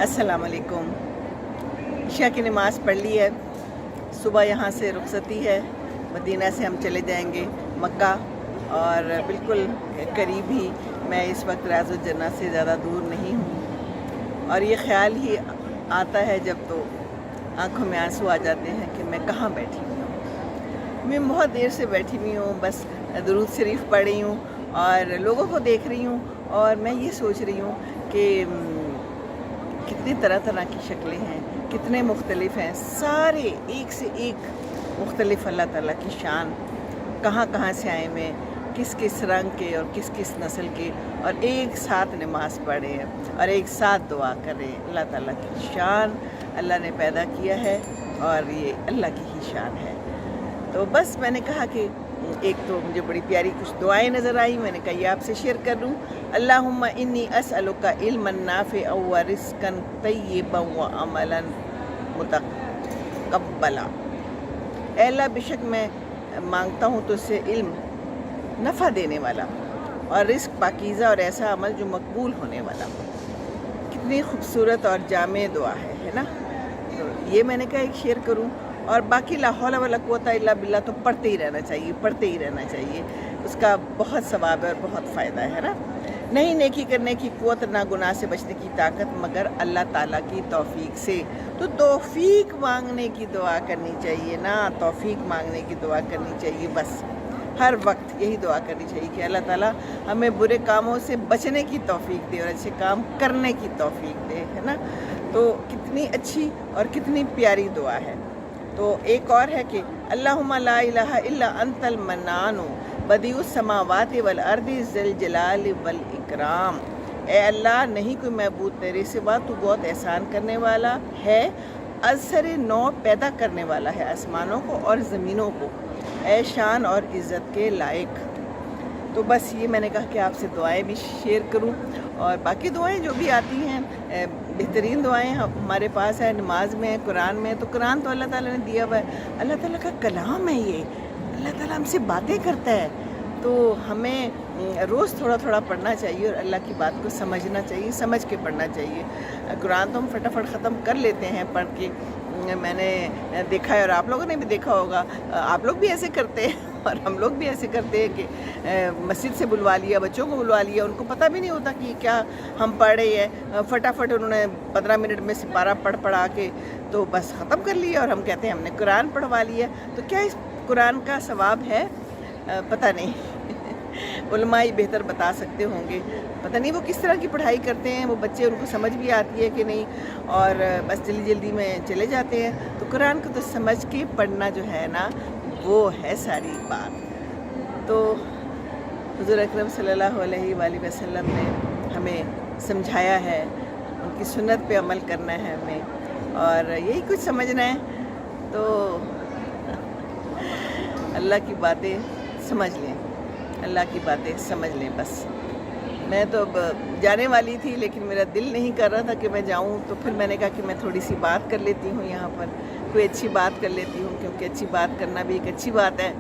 अस्सलाम वालेकुम। इशा की नमाज़ पढ़ ली है। सुबह यहाँ से रुखसती है। मदीना से हम चले जाएंगे मक्का, और बिल्कुल करीब ही। मैं इस वक्त राज़ुल जन्ना से ज़्यादा दूर नहीं हूँ, और ये ख़्याल ही आता है जब तो आँखों में आंसू आ जाते हैं कि मैं कहाँ बैठी हुई हूँ। मैं बहुत देर से बैठी हुई हूँ, बस दुरूद शरीफ पढ़ रही हूँ और लोगों को देख रही हूँ, और मैं ये सोच रही हूँ कि कितनी तरह तरह की शक्लें हैं, कितने मुख्तलिफ हैं, सारे एक से एक मुख्तलिफ अल्लाह ताला की शान, कहाँ कहाँ से आए हुए, किस किस रंग के और किस किस नस्ल के, और एक साथ नमाज पढ़े और एक साथ दुआ करें। अल्लाह ताला की शान, अल्लाह ने पैदा किया है और ये अल्लाह की ही शान है। तो बस मैंने कहा कि एक तो मुझे बड़ी प्यारी कुछ दुआएं नज़र आई, मैंने कहा ये आपसे शेयर कर लूँ। अल्लाहुम्मा इन्नी अस्अलुका इल्मन नाफ़िअन व रिज़्क़न तय्यिबन व अमलन मुतक़ब्बला। ऐ अल्लाह, बेशक मैं मांगता हूँ तो उससे इल्म नफ़ा देने वाला, और रिज़्क़ पाकीज़ा, और ऐसा अमल जो मकबूल होने वाला। कितनी खूबसूरत और जामे दुआ है ना। तो ये मैंने कहा एक शेयर करूँ। और बाकी ला हौला वला कुव्वता इल्ला बिल्लाह तो पढ़ते ही रहना चाहिए, पढ़ते ही रहना चाहिए। उसका बहुत सवाब है और बहुत फ़ायदा है ना। नहीं नेकी करने की कुव्वत, ना गुनाह से बचने की ताकत, मगर अल्लाह ताला की तौफीक से। तो तौफीक मांगने की दुआ करनी चाहिए ना, तौफीक मांगने की दुआ करनी चाहिए। बस हर वक्त यही दुआ करनी चाहिए कि अल्लाह ताला हमें बुरे कामों से बचने की तौफीक दे और अच्छे काम करने की तौफीक दे, है ना। तो कितनी अच्छी और कितनी प्यारी दुआ है। तो एक और है कि अल्लाहुम्मा ला इलाहा इल्ला अंतल मन्नानु बदीउस समावाति वल अर्दि ज़िल जलाल वल इकराम। ए अल्लाह, नहीं कोई महबूद तेरे सिवा, तू बहुत एहसान करने वाला है, असर नौ पैदा करने वाला है आसमानों को और ज़मीनों को, ए शान और इज़्ज़त के लायक। तो बस ये मैंने कहा कि आपसे दुआएं भी शेयर करूं, और बाकी दुआएं जो भी आती हैं, बेहतरीन दुआएं हमारे पास है, नमाज में है, कुरान में है। तो कुरान तो अल्लाह ताला ने दिया हुआ है, अल्लाह ताला का कलाम है ये, अल्लाह ताला हमसे बातें करता है। तो हमें रोज़ थोड़ा थोड़ा पढ़ना चाहिए और अल्लाह की बात को समझना चाहिए, समझ के पढ़ना चाहिए। कुरान तो हम फटाफट ख़त्म कर लेते हैं पढ़ के, मैंने देखा है और आप लोगों ने भी देखा होगा। आप लोग भी ऐसे करते हैं और हम लोग भी ऐसे करते हैं कि मस्जिद से बुलवा लिया, बच्चों को बुलवा लिया, उनको पता भी नहीं होता कि क्या हम पढ़ रहे हैं। फटाफट उन्होंने 15 मिनट में सिपारा पढ़ा के तो बस ख़त्म कर लिया, और हम कहते हैं हमने कुरान पढ़वा लिया। तो क्या इस कुरान का सवाब है? पता नहीं। उलमा ही बेहतर बता सकते होंगे। पता नहीं वो किस तरह की पढ़ाई करते हैं, वो बच्चे, उनको समझ भी आती है कि नहीं, और बस जल्दी जल्दी में चले जाते हैं। तो कुरान को तो समझ के पढ़ना जो है ना, वो है सारी बात। तो हुज़ूर अकरम सल्लल्लाहु अलैहि वसल्लम ने हमें समझाया है, उनकी सुन्नत पे अमल करना है हमें, और यही कुछ समझना है। तो अल्लाह की बातें समझ लें, अल्लाह की बातें समझ लें बस। मैं तो अब जाने वाली थी, लेकिन मेरा दिल नहीं कर रहा था कि मैं जाऊं, तो फिर मैंने कहा कि मैं थोड़ी सी बात कर लेती हूं यहाँ पर, कोई अच्छी बात कर लेती हूँ, क्योंकि अच्छी बात करना भी एक अच्छी बात है।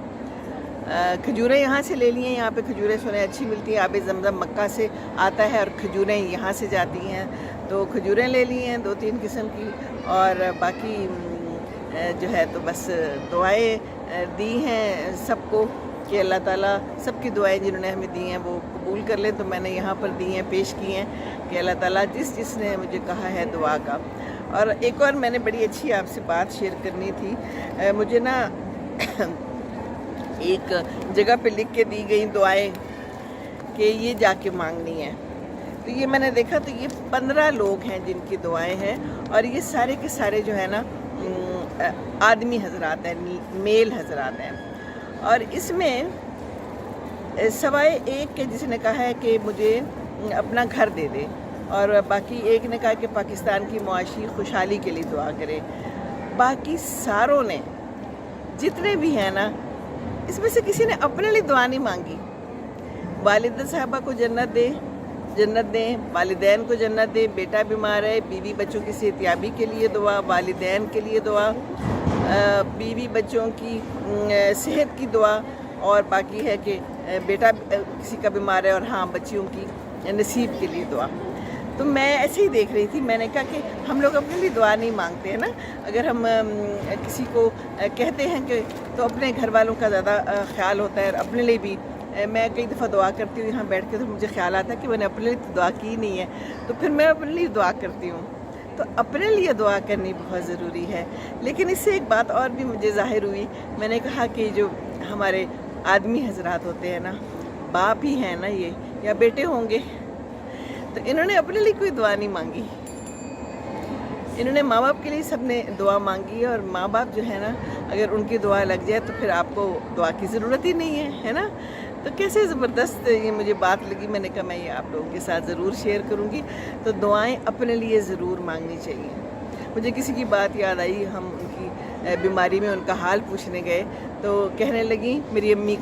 खजूरें यहाँ से ले ली हैं, यहाँ पे खजूरें सुने अच्छी मिलती हैं। आबे ज़मज़म मक्का से आता है और खजूरें यहाँ से जाती हैं, तो खजूरें ले ली हैं 2-3 किस्म की, और बाकी जो है तो बस दुआएं दी हैं सबको कि अल्लाह ताला सबकी दुआएं जिन्होंने हमें दी हैं वो कबूल कर लें। तो मैंने यहाँ पर दी हैं, पेश की हैं कि अल्लाह ताला जिसने मुझे कहा है दुआ का। और एक और मैंने बड़ी अच्छी आपसे बात शेयर करनी थी। मुझे ना एक जगह पे लिख के दी गई दुआएं कि ये जाके मांगनी है। तो ये मैंने देखा, तो ये 15 लोग हैं जिनकी दुआएं हैं, और ये सारे के सारे जो है ना आदमी हजरात हैं, मेल हजरात हैं। और इसमें सवाए एक के जिसने कहा है कि मुझे अपना घर दे दे, और बाकी एक ने कहा कि पाकिस्तान की मुआशी खुशहाली के लिए दुआ करे। बाकी सारों ने, जितने भी हैं ना, इसमें से किसी ने अपने लिए दुआ नहीं मांगी। वालिदा साहबा को जन्नत दें, वालिदैन को जन्नत दे, बेटा बीमार है, बीवी बच्चों की सेहतियाबी के लिए दुआ, वालिदैन के लिए दुआ, बीवी बच्चों की सेहत की दुआ, और बाकी है कि बेटा किसी का बीमार है और हाँ बच्चियों की नसीब के लिए दुआ। تو میں ایسے ہی دیکھ رہی تھی، میں نے کہا کہ ہم لوگ اپنے لیے دعا نہیں مانگتے ہیں نا. اگر ہم کسی کو کہتے ہیں کہ تو اپنے گھر والوں کا زیادہ خیال ہوتا ہے، اور اپنے لیے بھی. میں کئی دفعہ دعا کرتی ہوں یہاں بیٹھ کے، تو مجھے خیال آتا ہے کہ میں نے اپنے لیے دعا کی نہیں ہے، تو پھر میں اپنے لیے دعا کرتی ہوں. تو اپنے لیے دعا کرنی بہت ضروری ہے. لیکن اس سے ایک بات اور بھی مجھے ظاہر ہوئی. میں نے کہا کہ جو ہمارے آدمی حضرات ہوتے ہیں نا، باپ ہی ہیں نا یہ، یا بیٹے ہوں گے، تو انہوں نے اپنے لیے کوئی دعا نہیں مانگی. انہوں نے ماں باپ کے لیے سب نے دعا مانگی، اور ماں باپ جو ہے نا، اگر ان کی دعا لگ جائے تو پھر آپ کو دعا کی ضرورت ہی نہیں ہے نا. تو کیسے زبردست یہ مجھے بات لگی. میں نے کہا میں یہ آپ لوگوں کے ساتھ ضرور شیئر کروں گی. تو دعائیں اپنے لیے ضرور مانگنی چاہیے. مجھے کسی کی بات یاد آئی، ہم ان کی بیماری میں ان کا حال پوچھنے گئے، تو کہنے لگیں میری امی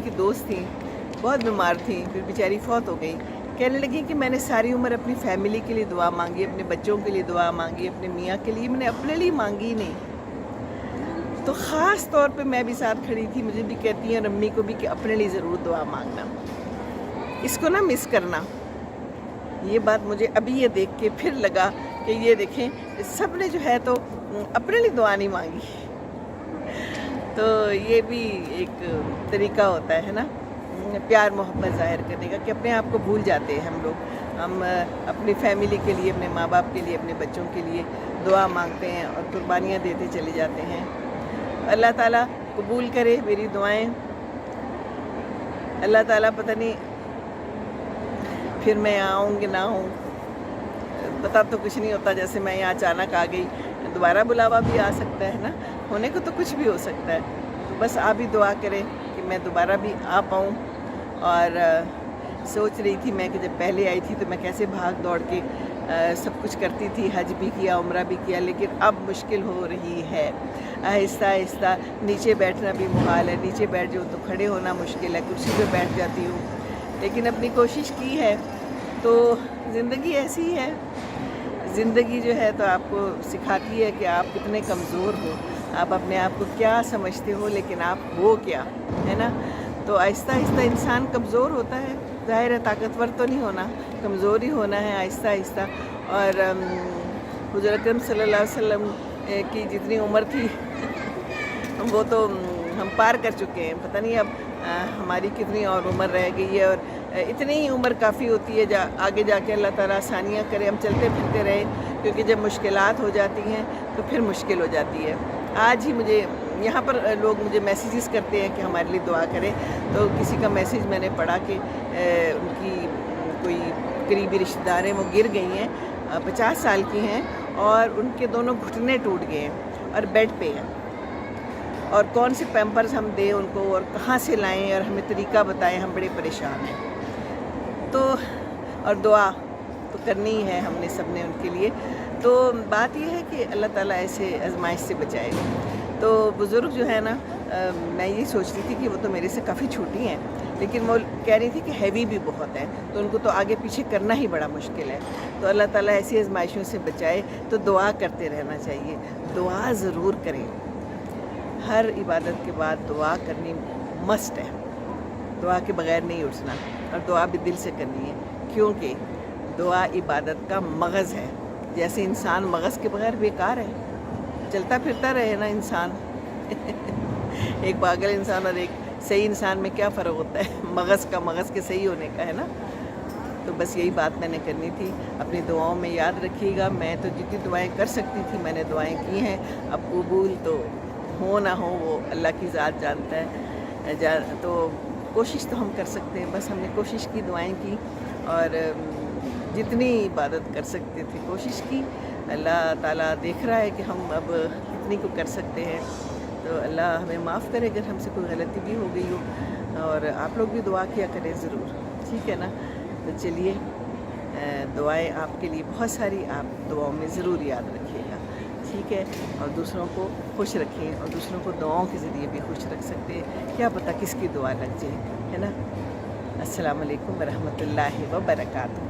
کی دوست تھیں، بہت بیمار تھیں، پھر بیچاری فوت ہو گئی. کہنے لگیں کہ میں نے ساری عمر اپنی فیملی کے لیے دعا مانگی، اپنے بچوں کے لیے دعا مانگی، اپنے میاں کے لیے، میں نے اپنے لیے مانگی نہیں. تو خاص طور پہ میں بھی ساتھ کھڑی تھی، مجھے بھی کہتی ہیں اور امی کو بھی کہ اپنے لیے ضرور دعا مانگنا، اس کو نہ مس کرنا. یہ بات مجھے ابھی یہ دیکھ کے پھر لگا کہ یہ دیکھیں سب نے جو ہے تو اپنے لیے دعا نہیں مانگی. تو یہ بھی ایک طریقہ ہوتا ہے نا پیار محبت ظاہر کرنے کا، کہ اپنے آپ کو بھول جاتے ہیں ہم لوگ. ہم اپنی فیملی کے لیے، اپنے ماں باپ کے لیے، اپنے بچوں کے لیے دعا مانگتے ہیں اور قربانیاں دیتے چلے جاتے ہیں. اللہ تعالیٰ قبول کرے میری دعائیں. اللہ تعالیٰ پتہ نہیں پھر میں آؤں گی نہ ہوں، پتہ تو کچھ نہیں ہوتا. جیسے میں یہاں اچانک آ گئی، دوبارہ بلاوا بھی آ سکتا ہے نا، ہونے کو تو کچھ بھی ہو سکتا ہے. تو بس آپ بھی دعا کریں کہ میں دوبارہ بھی آ پاؤں. اور سوچ رہی تھی میں کہ جب پہلے آئی تھی تو میں کیسے بھاگ دوڑ کے سب کچھ کرتی تھی، حج بھی کیا، عمرہ بھی کیا، لیکن اب مشکل ہو رہی ہے. آہستہ آہستہ نیچے بیٹھنا بھی محال ہے، نیچے بیٹھ جاؤ تو کھڑے ہونا مشکل ہے، کرسی پہ بیٹھ جاتی ہوں. لیکن اپنی کوشش کی ہے. تو زندگی ایسی ہے، زندگی جو ہے تو آپ کو سکھاتی ہے کہ آپ کتنے کمزور ہو، آپ اپنے آپ کو کیا سمجھتے ہو، لیکن آپ ہو کیا، ہے نا. تو آہستہ آہستہ انسان کمزور ہوتا ہے. ظاہر ہے طاقتور تو نہیں ہونا، کمزور ہی ہونا ہے آہستہ آہستہ. اور حضور اکرم صلی اللہ علیہ وسلم کی جتنی عمر تھی وہ تو ہم پار کر چکے ہیں. پتہ نہیں اب ہماری کتنی اور عمر رہ گئی ہے. اور اتنی ہی عمر کافی ہوتی ہے آگے جا کے اللہ تعالیٰ آسانیاں کرے، ہم چلتے پھرتے رہیں. کیونکہ جب مشکلات ہو جاتی ہیں تو پھر مشکل ہو جاتی ہے. آج ہی مجھے یہاں پر لوگ مجھے میسیجز کرتے ہیں کہ ہمارے لیے دعا کریں. تو کسی کا میسیج میں نے پڑھا کہ ان کی کوئی قریبی رشتہ دار ہیں، وہ گر گئی ہیں، 50 سال کی ہیں، اور ان کے دونوں گھٹنے ٹوٹ گئے ہیں اور بیڈ پہ ہیں. اور کون سے پیمپرز ہم دیں ان کو، اور کہاں سے لائیں، اور ہمیں طریقہ بتائیں، ہم بڑے پریشان ہیں. تو اور دعا تو کرنی ہی ہے ہم نے سب نے ان کے لیے. تو بات یہ ہے کہ اللہ تعالیٰ ایسے آزمائش سے بچائے. تو بزرگ جو ہے نا، میں یہ سوچ رہی تھی کہ وہ تو میرے سے کافی چھوٹی ہیں، لیکن وہ کہہ رہی تھی کہ ہیوی بھی بہت ہیں، تو ان کو تو آگے پیچھے کرنا ہی بڑا مشکل ہے. تو اللہ تعالیٰ ایسی آزمائشوں سے بچائے. تو دعا کرتے رہنا چاہیے، دعا ضرور کریں. ہر عبادت کے بعد دعا کرنی مسٹ ہے. دعا کے بغیر نہیں اٹھنا، اور دعا بھی دل سے کرنی ہے. کیونکہ دعا عبادت کا مغز ہے. جیسے انسان مغز کے بغیر بیکار ہے، چلتا پھرتا رہے نا انسان. ایک پاگل انسان اور ایک صحیح انسان میں کیا فرق ہوتا ہے؟ مغز کے صحیح ہونے کا ہے نا. تو بس یہی بات میں نے کرنی تھی. اپنی دعاؤں میں یاد رکھیے گا. میں تو جتنی دعائیں کر سکتی تھی میں نے دعائیں کی ہیں. اب قبول تو ہو نہ ہو وہ اللہ کی ذات جانتا ہے. تو کوشش تو ہم کر سکتے ہیں. بس ہم نے کوشش کی، دعائیں کی، اور جتنی عبادت کر سکتے تھے کوشش کی. اللہ تعالیٰ دیکھ رہا ہے کہ ہم اب کتنی کو کر سکتے ہیں. تو اللہ ہمیں معاف کرے اگر ہم سے کوئی غلطی بھی ہو گئی ہو. اور آپ لوگ بھی دعا کیا کریں ضرور، ٹھیک ہے نا. تو چلیے، دعائیں آپ کے لیے بہت ساری، آپ دعاؤں میں ضرور یاد رکھیے گا، ٹھیک ہے. اور دوسروں کو خوش رکھیں، اور دوسروں کو دعاؤں کے ذریعے بھی خوش رکھ سکتے ہیں. کیا پتہ کس کی دعا لگ جائے، ہے نا. السلام علیکم ورحمۃ اللہ وبرکاتہ.